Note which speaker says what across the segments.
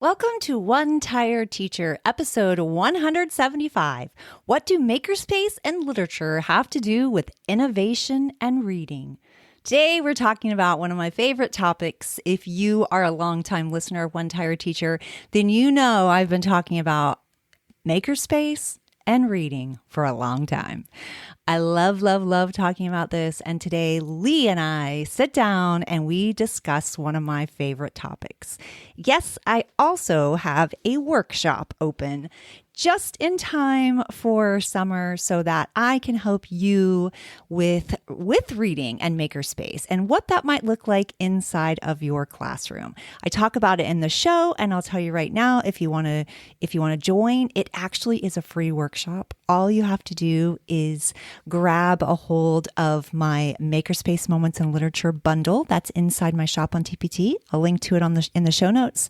Speaker 1: Welcome to One Tired Teacher, episode 175. What do Makerspace and literature have to do with innovation and reading? Today, we're talking about one of my favorite topics. If you are a longtime listener of One Tired Teacher, then you know I've been talking about Makerspace and reading for a long time. I love talking about this. And today, Lee and I sit down and we discuss one of my favorite topics. Yes, I also have a workshop open just in time for summer so that I can help you with reading and Makerspace and what that might look like inside of your classroom. I talk about it in the show, and I'll tell you right now, if you want to join, it actually is a free workshop. All you have to do is grab a hold of my Makerspace Moments in Literature bundle that's inside my shop on TPT. I'll link to it in the show notes.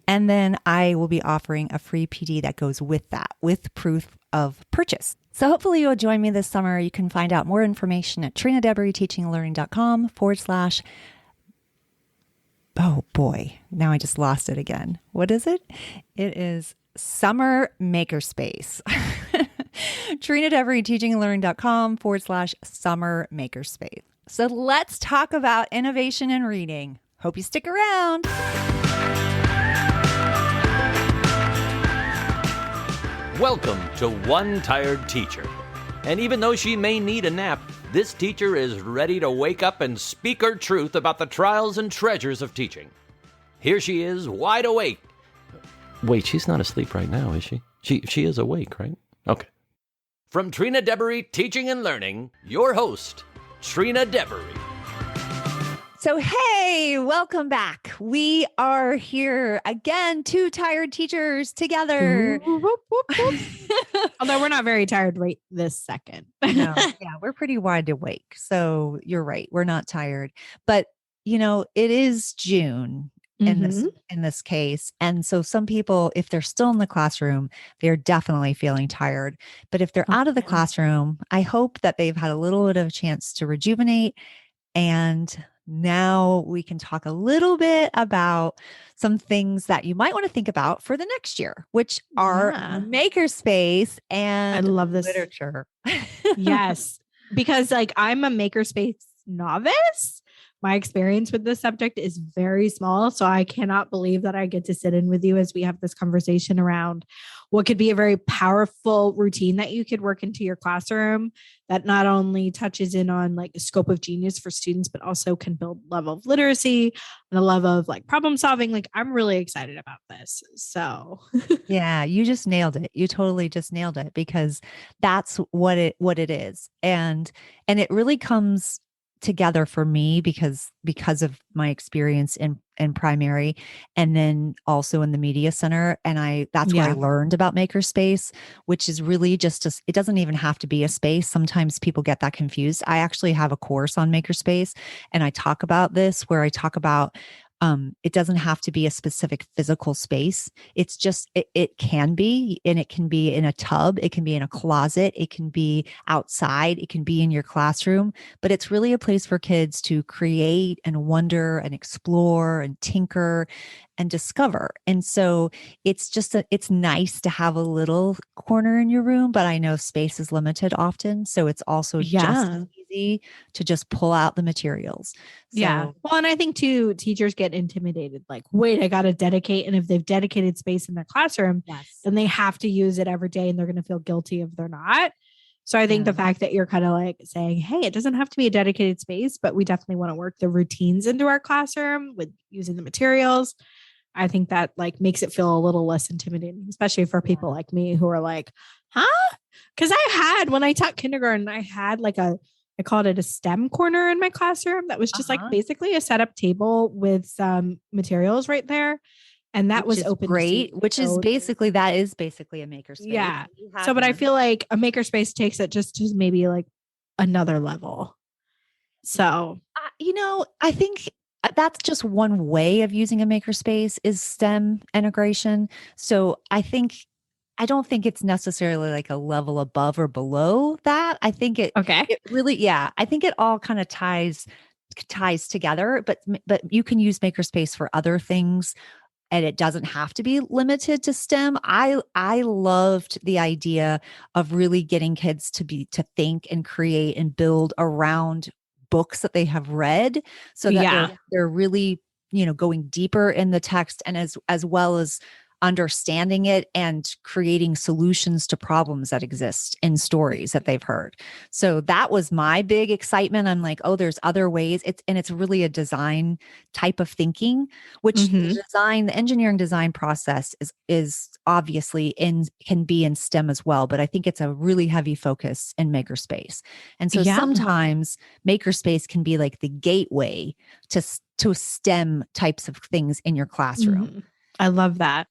Speaker 1: And then I will be offering a free PD that goes with that, with proof of purchase. So hopefully you'll join me this summer. You can find out more information at trinadebreteachingandlearning.com/. Oh boy, now I just lost it again. What is it? It is Summer Makerspace. trinadebreteachingandlearning.com/summer makerspace. So let's talk about innovation and reading. Hope you stick around.
Speaker 2: Welcome to One Tired Teacher. And even though she may need a nap, this teacher is ready to wake up and speak her truth about the trials and treasures of teaching. Here she is, wide awake. Wait, she's not asleep right now, is she? She is awake, right? Okay. From Trina Debery Teaching and Learning, your host, Trina Debery.
Speaker 1: So, hey, welcome back. We are here again, two tired teachers together.
Speaker 3: Although we're not very tired right this second.
Speaker 1: No, yeah, we're pretty wide awake. So you're right. We're not tired. But, it is June in this case. And so some people, if they're still in the classroom, they're definitely feeling tired. But if they're out of the classroom, I hope that they've had a little bit of a chance to rejuvenate. And now we can talk a little bit about some things that you might want to think about for the next year, which are Makerspace and
Speaker 3: I love this
Speaker 1: literature.
Speaker 3: Yes, because I'm a Makerspace novice. My experience with this subject is very small, so I cannot believe that I get to sit in with you as we have this conversation around what could be a very powerful routine that you could work into your classroom that not only touches in on a scope of genius for students, but also can build level of literacy and a level of problem solving. I'm really excited about this. So
Speaker 1: yeah, you just nailed it. You totally just nailed it, because that's what it is. And it really comes together for me because of my experience in primary, and then also in the media center. And that's where I learned about Makerspace, which is really just it doesn't even have to be a space. Sometimes people get that confused. I actually have a course on Makerspace, and I talk about this, where I talk about it doesn't have to be a specific physical space. It's just, it can be, and it can be in a tub. It can be in a closet. It can be outside. It can be in your classroom, but it's really a place for kids to create and wonder and explore and tinker and discover. And so it's nice to have a little corner in your room, but I know space is limited often. So it's also just as easy to just pull out the materials. So,
Speaker 3: well, and I think too, teachers get intimidated. Wait, I got to dedicate. And if they've dedicated space in their classroom, then they have to use it every day, and they're going to feel guilty if they're not. So I think the fact that you're kind of saying, hey, it doesn't have to be a dedicated space, but we definitely want to work the routines into our classroom with using the materials. I think that makes it feel a little less intimidating, especially for people like me who are huh? Because when I taught kindergarten, I had I called it a STEM corner in my classroom. That was just basically a setup table with some materials right there. And that was open.
Speaker 1: Great. That is basically a makerspace.
Speaker 3: Yeah. So, but I feel like a makerspace takes it just to maybe another level. So,
Speaker 1: I think that's just one way of using a makerspace is STEM integration. So I don't think it's necessarily a level above or below that. I think it really, I think it all kind of ties together, but you can use Makerspace for other things and it doesn't have to be limited to STEM. I loved the idea of really getting kids to think and create and build around books that they have read, so that they're really, going deeper in the text, and as well as understanding it and creating solutions to problems that exist in stories that they've heard. So that was my big excitement. I'm like, oh, there's other ways. It's really a design type of thinking, which the engineering design process is obviously can be in STEM as well. But I think it's a really heavy focus in Makerspace. And so sometimes Makerspace can be like the gateway to STEM types of things in your classroom.
Speaker 3: I love that.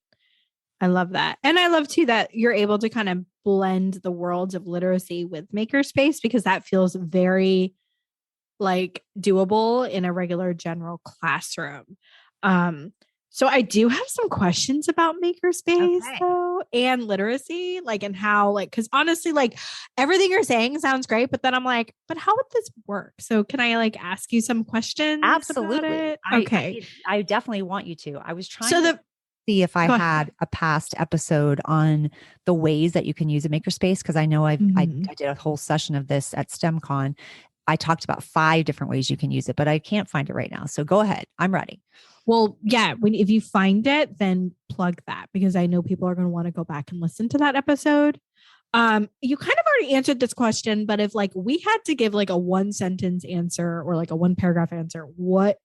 Speaker 3: And I love too that you're able to kind of blend the worlds of literacy with Makerspace, because that feels very like doable in a regular general classroom. So I do have some questions about Makerspace though, and literacy, like, and how, like, cause honestly, like everything you're saying sounds great, but then I'm like, but how would this work? So can I like ask you some questions?
Speaker 1: Absolutely.
Speaker 3: Okay.
Speaker 1: I definitely want you to. I was trying
Speaker 3: to
Speaker 1: see if I had a past episode on the ways that you can use a Makerspace, because I know I did a whole session of this at STEMCon. I talked about 5 different ways you can use it, but I can't find it right now. So go ahead. I'm ready.
Speaker 3: Well, yeah, if you find it, then plug that, because I know people are going to want to go back and listen to that episode. You kind of already answered this question, but if like we had to give like a 1-sentence answer or like a 1-paragraph answer, what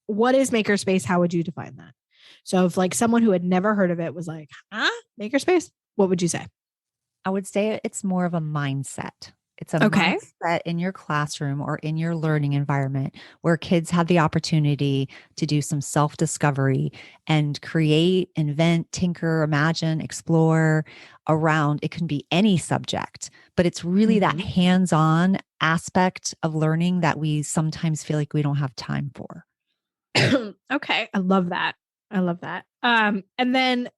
Speaker 3: is Makerspace? How would you define that? So if like someone who had never heard of it was like, Makerspace, what would you say?
Speaker 1: I would say it's more of a mindset. It's a mindset in your classroom or in your learning environment where kids have the opportunity to do some self-discovery and create, invent, tinker, imagine, explore around. It can be any subject, but it's really that hands-on aspect of learning that we sometimes feel like we don't have time for.
Speaker 3: Okay. I love that. And then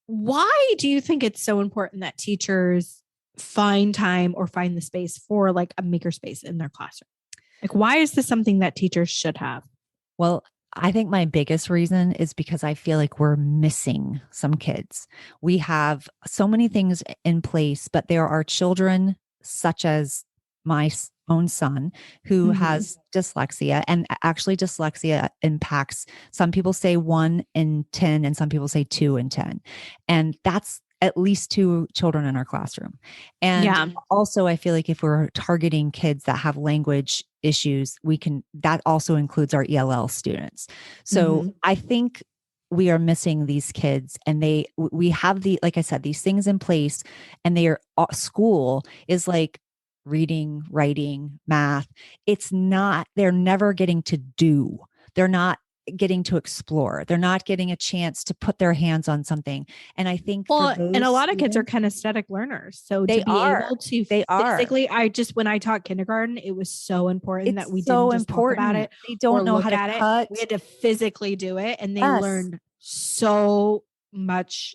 Speaker 3: why do you think it's so important that teachers find time or find the space for like a Makerspace in their classroom? Like, why is this something that teachers should have?
Speaker 1: Well, I think my biggest reason is because I feel like we're missing some kids. We have so many things in place, but there are children such as my own son who has dyslexia, and actually dyslexia impacts, some people say 1 in 10 and some people say 2 in 10. And that's at least 2 children in our classroom. And also I feel like if we're targeting kids that have language issues, that also includes our ELL students. So I think we are missing these kids, and we have like I said, these things in place, and school is like reading, writing, math. They're never getting to do. They're not getting to explore. They're not getting a chance to put their hands on something. And I think
Speaker 3: and a lot of kids are kinesthetic learners. So to be able to physically, when I taught kindergarten, it was so important that we didn't just talk about it.
Speaker 1: They don't know how to cut.
Speaker 3: We had to physically do it. And they learned so much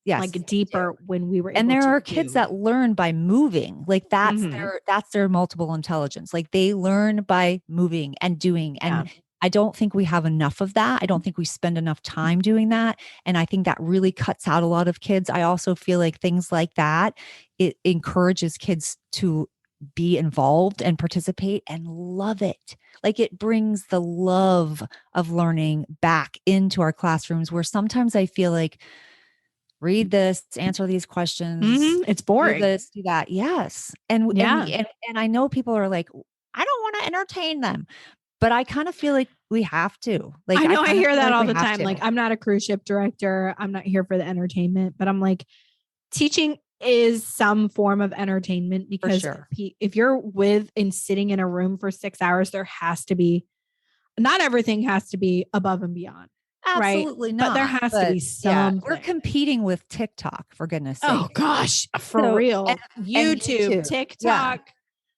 Speaker 3: like deeper when we were able
Speaker 1: and there
Speaker 3: to
Speaker 1: are kids that learn by moving. Like that's their multiple intelligence. Like they learn by moving and doing. And I don't think we have enough of that. I don't think we spend enough time doing that. And I think that really cuts out a lot of kids. I also feel like things like that, it encourages kids to be involved and participate and love it. Like it brings the love of learning back into our classrooms, where sometimes I feel like, read this, answer these questions.
Speaker 3: It's boring.
Speaker 1: Do this, do that. Yes. And I know people are like, I don't want to entertain them. But I kind of feel like we have to. Like
Speaker 3: I hear that all the time. Like, I'm not a cruise ship director. I'm not here for the entertainment, but I'm like, teaching is some form of entertainment, because if you're sitting in a room for 6 hours, there has to be, not everything has to be above and beyond.
Speaker 1: Absolutely not.
Speaker 3: But there has to be some.
Speaker 1: We're competing with TikTok, for goodness sake.
Speaker 3: Oh gosh, for real. YouTube, TikTok.
Speaker 1: Yeah.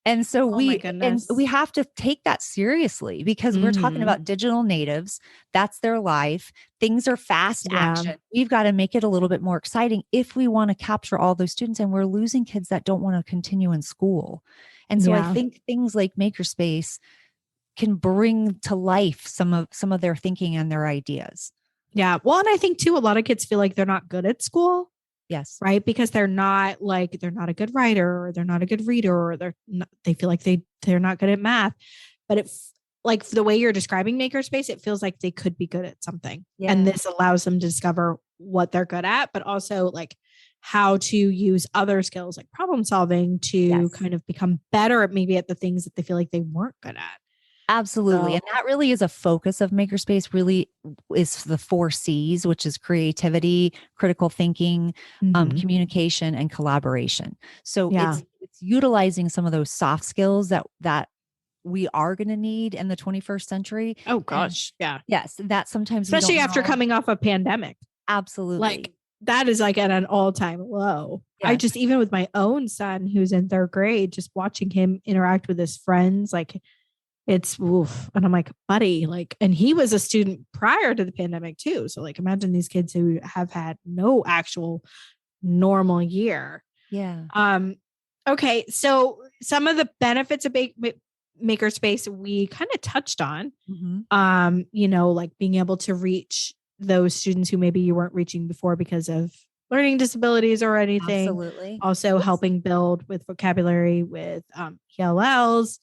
Speaker 1: And so we have to take that seriously, because we're talking about digital natives. That's their life. Things are fast action. We've got to make it a little bit more exciting if we want to capture all those students, and we're losing kids that don't want to continue in school. And so I think things like Makerspace can bring to life some of their thinking and their ideas.
Speaker 3: Yeah. Well, and I think too, a lot of kids feel like they're not good at school,
Speaker 1: Yes.
Speaker 3: right? Because they're not a good writer, or they're not a good reader, or they feel like they're not good at math. But it's like the way you're describing Makerspace, it feels like they could be good at something.
Speaker 1: Yeah.
Speaker 3: And this allows them to discover what they're good at, but also like how to use other skills like problem solving to kind of become better at maybe at the things that they feel like they weren't good at.
Speaker 1: Absolutely.
Speaker 3: So,
Speaker 1: And that really is a focus of Makerspace, really is the 4 C's, which is creativity, critical thinking, communication, and collaboration. So it's utilizing some of those soft skills that we are going to need in the 21st century.
Speaker 3: Oh gosh. Yeah.
Speaker 1: Yes. That sometimes
Speaker 3: especially after coming off a pandemic.
Speaker 1: Absolutely.
Speaker 3: Like that is like at an all-time low.
Speaker 1: Yes.
Speaker 3: I just, even with my own son who's in 3rd grade, just watching him interact with his friends, like it's oof. And I'm like, buddy, like, and he was a student prior to the pandemic too. So like, imagine these kids who have had no actual normal year.
Speaker 1: Yeah.
Speaker 3: Okay. So some of the benefits of Makerspace we kind of touched on, like being able to reach those students who maybe you weren't reaching before because of learning disabilities or anything.
Speaker 1: Absolutely.
Speaker 3: Also helping build with vocabulary with ELLs.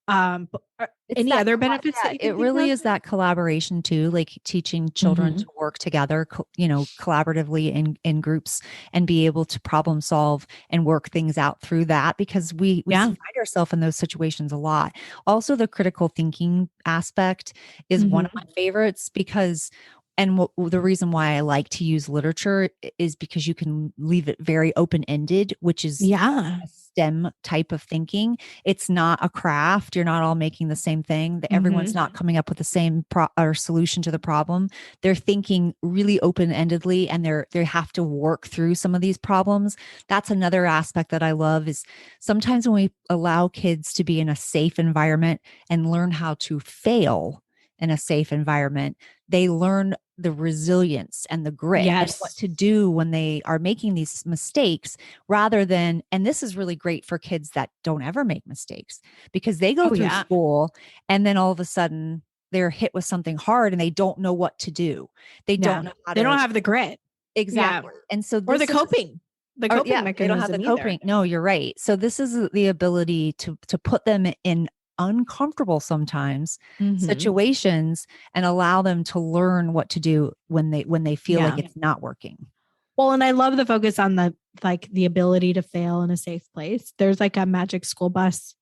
Speaker 3: Any other benefits?
Speaker 1: Yeah, it really is that collaboration too, like teaching children to work together, collaboratively in groups and be able to problem solve and work things out through that, because we find ourselves in those situations a lot. Also, the critical thinking aspect is one of my favorites because the reason why I like to use literature is because you can leave it very open-ended, which is a STEM type of thinking. It's not a craft. You're not all making the same thing. Everyone's not coming up with the same or solution to the problem. They're thinking really open-endedly, and they have to work through some of these problems. That's another aspect that I love is sometimes when we allow kids to be in a safe environment and learn how to fail in a safe environment, they learn the resilience and the grit and what to do when they are making these mistakes rather than, and this is really great for kids that don't ever make mistakes because they go through school and then all of a sudden they're hit with something hard and they don't know what to do. They don't know how
Speaker 3: they don't have the grit.
Speaker 1: Exactly. And so
Speaker 3: or the coping. The coping mechanism.
Speaker 1: They don't have the coping. No, you're right. So this is the ability to put them in uncomfortable sometimes situations and allow them to learn what to do when they feel like it's not working.
Speaker 3: Well, and I love the focus on the ability to fail in a safe place. There's like a Magic School Bus.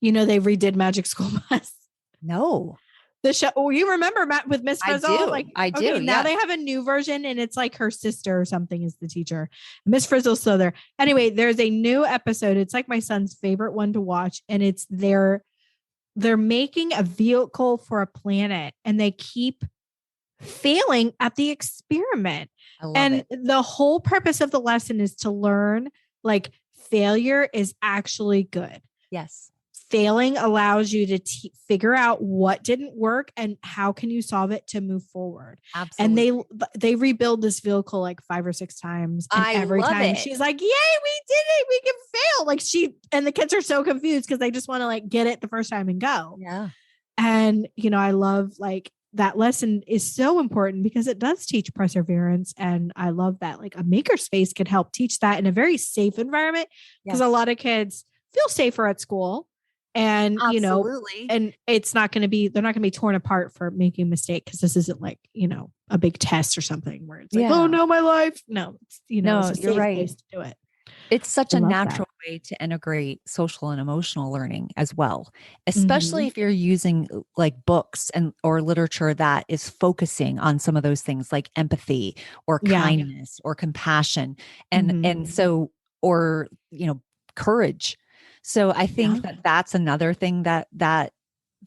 Speaker 3: They redid Magic School Bus.
Speaker 1: No.
Speaker 3: The show. Oh, you remember Matt with Miss Frizzle?
Speaker 1: I do.
Speaker 3: Now they have a new version and it's like her sister or something is the teacher. Miss Frizzle's still there. Anyway, there's a new episode. It's like my son's favorite one to watch. And it's they're making a vehicle for a planet and they keep failing at the experiment. And the whole purpose of the lesson is to learn like failure is actually good.
Speaker 1: Yes.
Speaker 3: Failing allows you to figure out what didn't work and how can you solve it to move forward.
Speaker 1: Absolutely.
Speaker 3: And they rebuild this vehicle like 5 or 6 times. And every time she's like, yay, we did it. We can fail. Like and the kids are so confused because they just want to like get it the first time and go.
Speaker 1: Yeah.
Speaker 3: And, I love like that lesson is so important because it does teach perseverance. And I love that like a makerspace could help teach that in a very safe environment because a lot of kids feel safer at school. And, and it's not going to be, they're not going to be torn apart for making a mistake. Cause this isn't like, a big test or something where it's like, oh no, my life. No, it's, it's a safe place to do it.
Speaker 1: It's such a natural way to integrate social and emotional learning as well, especially if you're using like books or literature that is focusing on some of those things like empathy or kindness or compassion. And so, or, courage. So I think that that's another thing that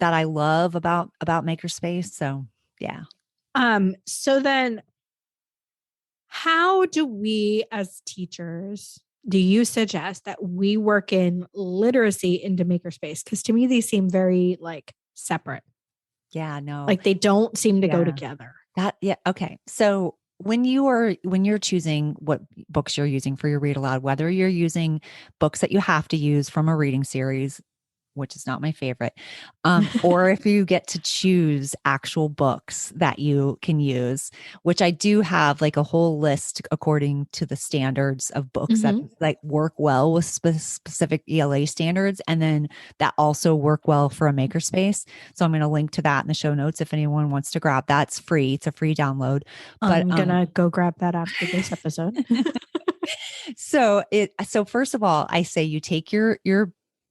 Speaker 1: I love about Makerspace. So yeah.
Speaker 3: So then how do we as teachers, do you suggest that we work in literacy into Makerspace? Because to me, these seem very like separate.
Speaker 1: Yeah, no.
Speaker 3: Like they don't seem to go together.
Speaker 1: Okay. So when you're choosing what books you're using for your read aloud, whether you're using books that you have to use from a reading series, which is not my favorite, or if you get to choose actual books that you can use, which I do have like a whole list according to the standards of books that like work well with specific ELA standards, and then that also work well for a makerspace. So I'm going to link to that in the show notes if anyone wants to grab that. It's free. It's a free download. But
Speaker 3: I'm gonna go grab that after this episode.
Speaker 1: So first of all, I say you take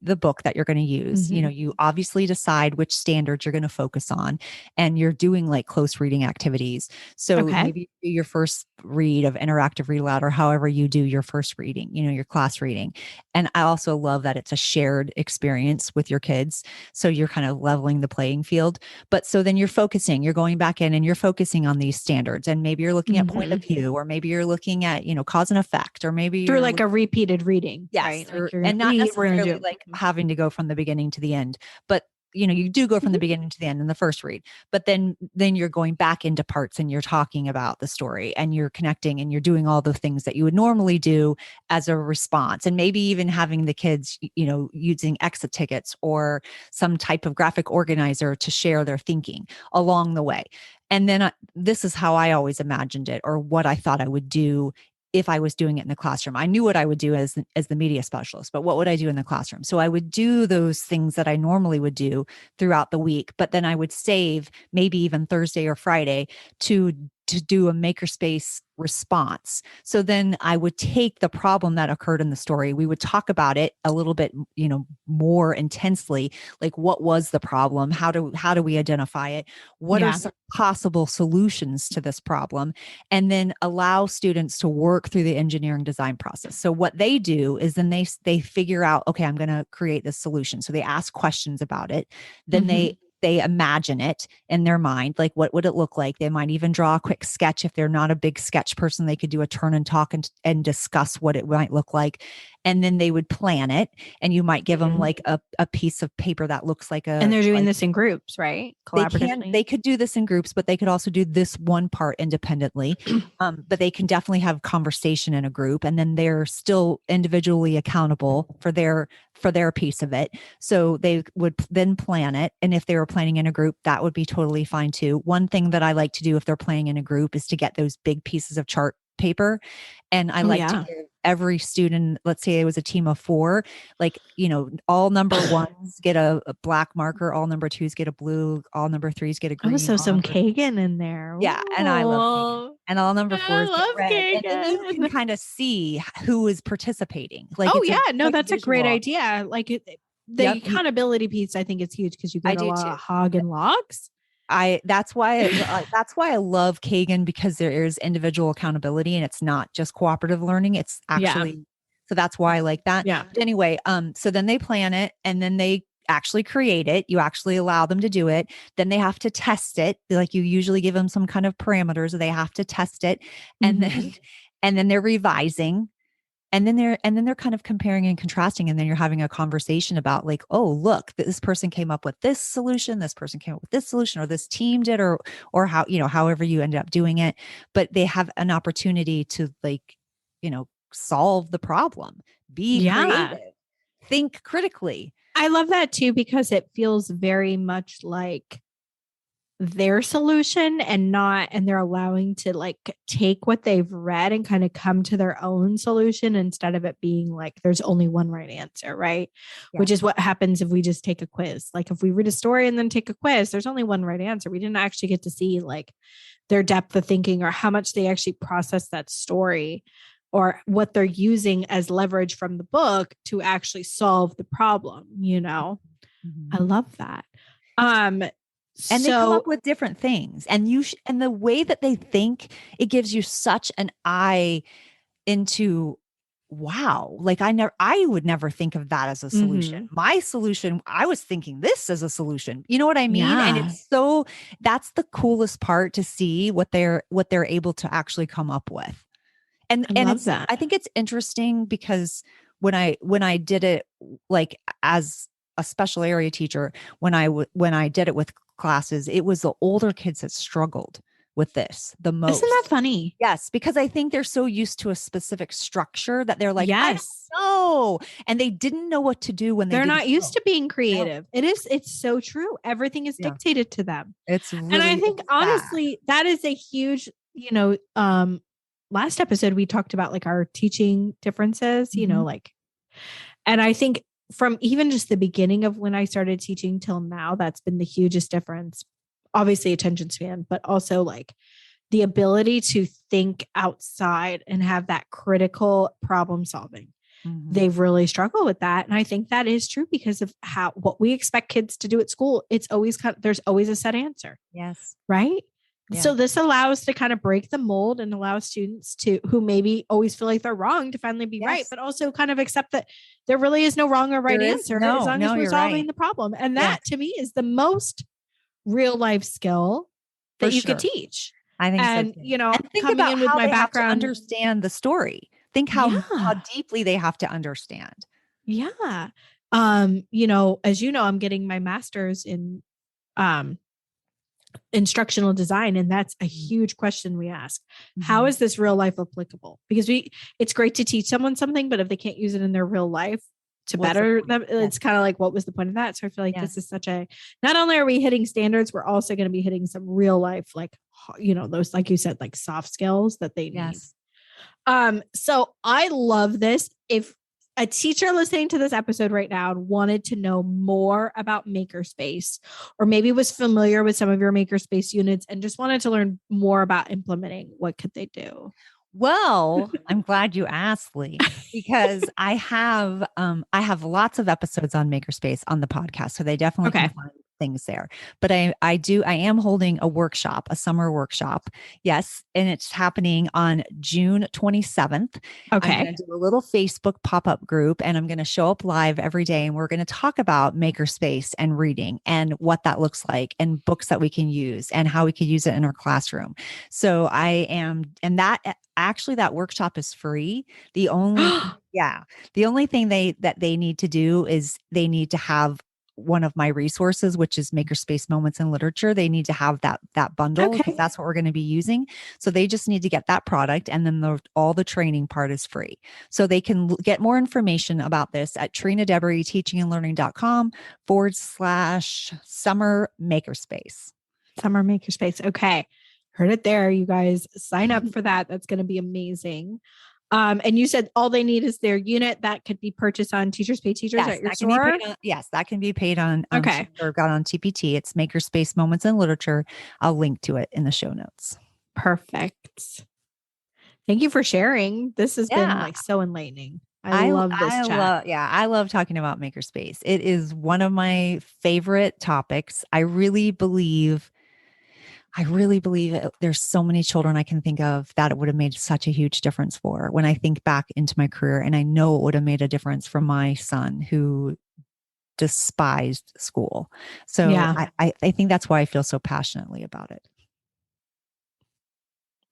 Speaker 1: the book that you're going to use. You know, you obviously decide which standards you're going to focus on, and you're doing like close reading activities. So maybe you do your first read of interactive read aloud, or however you do your first reading, you know, your class reading. And I also love that it's a shared experience with your kids. So you're kind of leveling the playing field. But so then you're going back in and you're focusing on these standards, and maybe you're looking at point of view, or maybe you're looking at, you know, cause and effect, or maybe
Speaker 3: through like a repeated reading.
Speaker 1: Yes.
Speaker 3: Right? Like
Speaker 1: and not necessarily like having to go from the beginning to the end, but you know, you do go from the beginning to the end in the first read, but then you're going back into parts and you're talking about the story and you're connecting and you're doing all the things that you would normally do as a response. And maybe even having the kids, you know, using exit tickets or some type of graphic organizer to share their thinking along the way. And then this is how I always imagined it, or what I thought I would do if I was doing it in the classroom. I knew what I would do as the media specialist, but what would I do in the classroom? So I would do those things that I normally would do throughout the week, but then I would save maybe even Thursday or Friday to do a makerspace response. So then I would take the problem that occurred in the story. We would talk about it a little bit, you know, more intensely. Like, what was the problem? How do we identify it? What are some possible solutions to this problem? And then allow students to work through the engineering design process. So what they do is then they figure out, okay, I'm going to create this solution. So they ask questions about it. Then they imagine it in their mind. Like, what would it look like? They might even draw a quick sketch. If they're not a big sketch person, they could do a turn and talk and discuss what it might look like. And then they would plan it. And you might give them like a piece of paper that looks like
Speaker 3: and they're doing this in groups, right? Collaboratively.
Speaker 1: They could do this in groups, but they could also do this one part independently. But they can definitely have conversation in a group, and then they're still individually accountable for their piece of it. So they would then plan it. And if they were planning in a group, that would be totally fine too. One thing that I like to do if they're playing in a group is to get those big pieces of chart paper. And I like to give every student, let's say it was a team of 4, like, you know, all number 1s get a black marker, all number 2s get a blue, all number 3s get a green.
Speaker 3: Oh, so some Kagan in there.
Speaker 1: Yeah. And I love Kagan. And all number 4s get red.
Speaker 3: Kagan.
Speaker 1: And then you can kind of see who is participating. Like,
Speaker 3: that's a great idea. Like the accountability piece, I think it's huge because you get a lot of hog and logs.
Speaker 1: That's why I love Kagan, because there is individual accountability and it's not just cooperative learning. It's actually, so that's why I like that.
Speaker 3: Yeah.
Speaker 1: But anyway, so then they plan it and then they actually create it. You actually allow them to do it. Then they have to test it. Like, you usually give them some kind of parameters. They have to test it. And then they're revising. And then they're kind of comparing and contrasting. And then you're having a conversation about like, oh, look, this person came up with this solution. This person came up with this solution, or this team did, or how, you know, however you ended up doing it. But they have an opportunity to, like, you know, solve the problem, be creative, think critically.
Speaker 3: I love that too, because it feels very much like their solution and they're allowing to like take what they've read and kind of come to their own solution, instead of it being like there's only one right answer, right? Which is what happens if we just take a quiz. Like, if we read a story and then take a quiz, there's only one right answer. We didn't actually get to see like their depth of thinking, or how much they actually process that story, or what they're using as leverage from the book to actually solve the problem, you know? I love that.
Speaker 1: And they come up with different things, and and the way that they think, it gives you such an eye into, wow, like I would never think of that as a solution. My solution, I was thinking this as a solution. You know what I mean? And it's that's the coolest part, to see what they're able to actually come up with. And I think it's interesting because when I did it, like, as a special area teacher, when I did it with classes, it was the older kids that struggled with this the most.
Speaker 3: Isn't that funny?
Speaker 1: Yes, because I think they're so used to a specific structure that they're like, I don't
Speaker 3: Yes.
Speaker 1: know. And they didn't know what to do when
Speaker 3: They're
Speaker 1: didn't
Speaker 3: not used
Speaker 1: know.
Speaker 3: to being creative. It's so true. Everything is
Speaker 1: Yeah.
Speaker 3: dictated to them.
Speaker 1: It's
Speaker 3: And
Speaker 1: really
Speaker 3: I think
Speaker 1: sad.
Speaker 3: honestly, that is a huge, last episode we talked about like our teaching differences,
Speaker 1: Mhm.
Speaker 3: like, and I think from even just the beginning of when I started teaching till now, that's been the hugest difference. Obviously attention span, but also like the ability to think outside and have that critical problem solving.
Speaker 1: Mhm.
Speaker 3: They've really struggled with that. And I think that is true because of what we expect kids to do at school. It's always there's always a set answer.
Speaker 1: Yes.
Speaker 3: Right.
Speaker 1: Yeah.
Speaker 3: So this allows to kind of break the mold and allow students to who maybe always feel like they're wrong to finally be right, but also kind of accept that there really is no wrong or right answer as long as we're solving the problem. And that to me is the most real life skill that you could teach.
Speaker 1: I think
Speaker 3: and,
Speaker 1: so.
Speaker 3: And
Speaker 1: think
Speaker 3: coming
Speaker 1: about
Speaker 3: in with
Speaker 1: how
Speaker 3: my
Speaker 1: they
Speaker 3: background,
Speaker 1: have to understand the story. Think how deeply they have to understand.
Speaker 3: Yeah. As you know, I'm getting my master's in instructional design, and that's a huge question we ask. How is this real life applicable? Because it's great to teach someone something, but if they can't use it in their real life to better them, it's kind of like, what was the point of that? So I feel like this is not only are we hitting standards, we're also going to be hitting some real life, like, those, like you said, like soft skills that they need. So I love this. If a teacher listening to this episode right now wanted to know more about Makerspace, or maybe was familiar with some of your Makerspace units and just wanted to learn more about implementing, what could they do?
Speaker 1: Well, I'm glad you asked, Lee, because I have lots of episodes on Makerspace on the podcast, so they definitely can find things there. But I am holding a workshop, a summer workshop. Yes, and it's happening on June 27th.
Speaker 3: Okay.
Speaker 1: I'm going to do a little Facebook pop-up group, and I'm going to show up live every day, and we're going to talk about Makerspace and reading and what that looks like, and books that we can use and how we could use it in our classroom. So that workshop is free. The only thing they need to do is they need to have one of my resources, which is Makerspace Moments in Literature. They need to have that bundle because that's what we're going to be using. So they just need to get that product, and then all the training part is free. So they can get more information about this at TrinaDebris.com/summer Makerspace.
Speaker 3: Summer Makerspace. Okay. Heard it there. You guys sign up for that. That's going to be amazing. And you said all they need is their unit that could be purchased on Teachers Pay Teachers at your store.
Speaker 1: Yes, that can be paid on.
Speaker 3: Okay.
Speaker 1: Or got on TPT. It's Makerspace Moments in Literature. I'll link to it in the show notes.
Speaker 3: Perfect. Thank you for sharing. This has been like so enlightening. I love this chat.
Speaker 1: I love talking about Makerspace. It is one of my favorite topics. I really believe there's so many children I can think of that it would have made such a huge difference for when I think back into my career. And I know it would have made a difference for my son who despised school. So I think that's why I feel so passionately about it.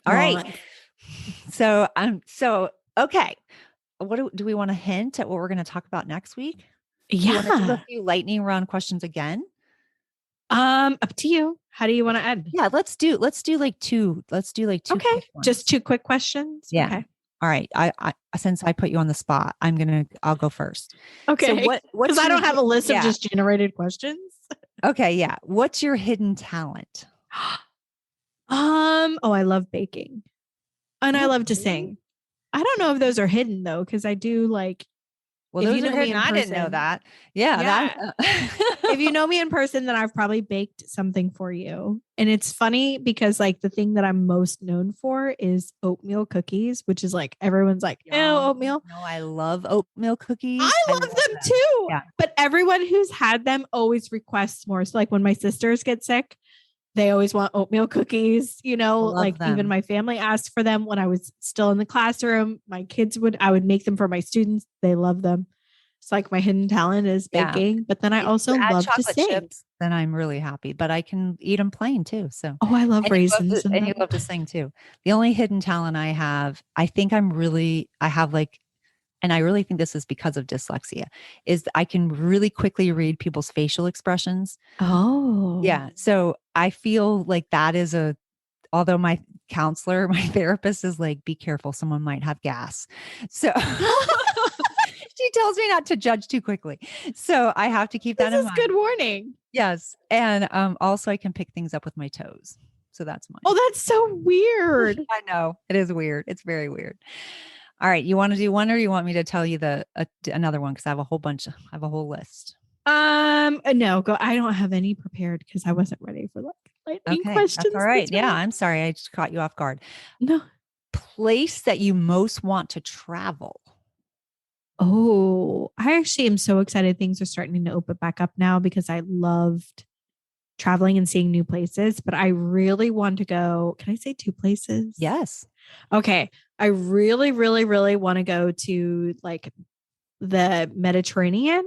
Speaker 1: All right. So okay. What do we want to hint at what we're going to talk about next week?
Speaker 3: Yeah.
Speaker 1: Do you want to do a few lightning round questions again?
Speaker 3: Up to you. How do you want to end?
Speaker 1: Yeah, let's do like two. Let's do like two.
Speaker 3: Okay. Just 2 quick questions.
Speaker 1: Yeah.
Speaker 3: Okay.
Speaker 1: All right. I since I put you on the spot, I'll go first.
Speaker 3: Okay.
Speaker 1: So
Speaker 3: because I don't have a list of just generated questions.
Speaker 1: Okay. Yeah. What's your hidden talent?
Speaker 3: I love baking, and I love to sing. I don't know if those are hidden though, because I do like.
Speaker 1: Well, those are hidden. I didn't know that. Yeah.
Speaker 3: If you know me in person, then I've probably baked something for you. And it's funny because like the thing that I'm most known for is oatmeal cookies, which is like everyone's like, oh, oatmeal.
Speaker 1: No, I love oatmeal cookies.
Speaker 3: I love them too. Yeah. But everyone who's had them always requests more. So like when my sisters get sick, they always want oatmeal cookies, like them. Even my family asked for them when I was still in the classroom. I would make them for my students. They love them. It's like my hidden talent is baking, but then I also love to sing.
Speaker 1: Chips, then I'm really happy, but I can eat them plain too. So,
Speaker 3: I love raisins.
Speaker 1: And you love to sing too. The only hidden talent I have, I really think this is because of dyslexia, is I can really quickly read people's facial expressions.
Speaker 3: Oh.
Speaker 1: Yeah. So I feel like that is Although my counselor, my therapist is like, be careful, someone might have gas. So she tells me not to judge too quickly. So I have to keep that in mind.
Speaker 3: This is good warning.
Speaker 1: Yes. And also I can pick things up with my toes. So that's mine.
Speaker 3: Oh, that's so weird.
Speaker 1: I know. It is weird. It's very weird. All right. You want to do one, or you want me to tell you another one? Because I have a whole bunch. I have a whole list.
Speaker 3: No, go. I don't have any prepared because I wasn't ready for lightning questions.
Speaker 1: That's all right. Yeah. I'm sorry. I just caught you off guard.
Speaker 3: No.
Speaker 1: Place that you most want to travel.
Speaker 3: Oh, I actually am so excited. Things are starting to open back up now because I loved traveling and seeing new places, but I really want to go. Can I say 2 places?
Speaker 1: Yes.
Speaker 3: Okay. I really, really, really want to go to like the Mediterranean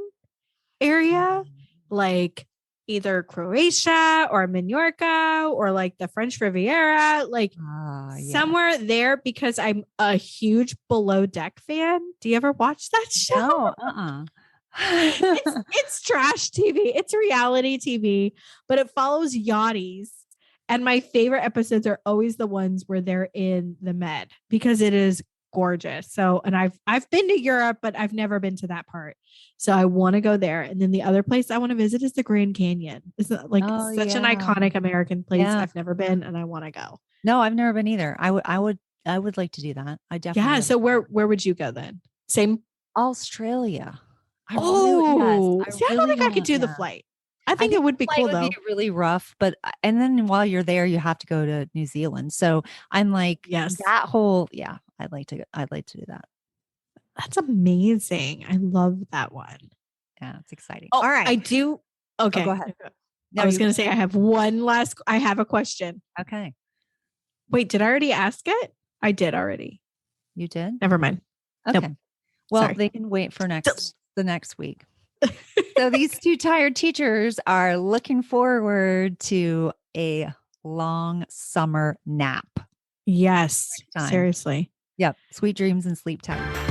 Speaker 3: area, like either Croatia or Mallorca or like the French Riviera, like somewhere there, because I'm a huge Below Deck fan. Do you ever watch that show?
Speaker 1: No,
Speaker 3: it's trash TV. It's reality TV, but it follows yachties. And my favorite episodes are always the ones where they're in the Med, because it is gorgeous. So, and I've been to Europe, but I've never been to that part. So I want to go there. And then the other place I want to visit is the Grand Canyon. It's like such an iconic American place. Yeah. I've never been, and I want to go.
Speaker 1: No, I've never been either. I would like to do that. I definitely.
Speaker 3: Yeah. So where would you go then? Same.
Speaker 1: Australia.
Speaker 3: I don't think I could do the flight. I think it would be cool though. It would be
Speaker 1: really rough, and then while you're there, you have to go to New Zealand. So I'm like,
Speaker 3: yes,
Speaker 1: that whole, I'd like to do that.
Speaker 3: That's amazing. I love that one.
Speaker 1: Yeah, it's exciting.
Speaker 3: Oh, all right. I do. Okay.
Speaker 1: Go ahead.
Speaker 3: No, I was going to say, I have a question.
Speaker 1: Okay.
Speaker 3: Wait, did I already ask it? I did already.
Speaker 1: You did?
Speaker 3: Never mind.
Speaker 1: Okay.
Speaker 3: Nope.
Speaker 1: Well,
Speaker 3: Sorry.
Speaker 1: They can wait for the next week. So these 2 tired teachers are looking forward to a long summer nap.
Speaker 3: Yes, seriously.
Speaker 1: Yep. Sweet dreams and sleep time.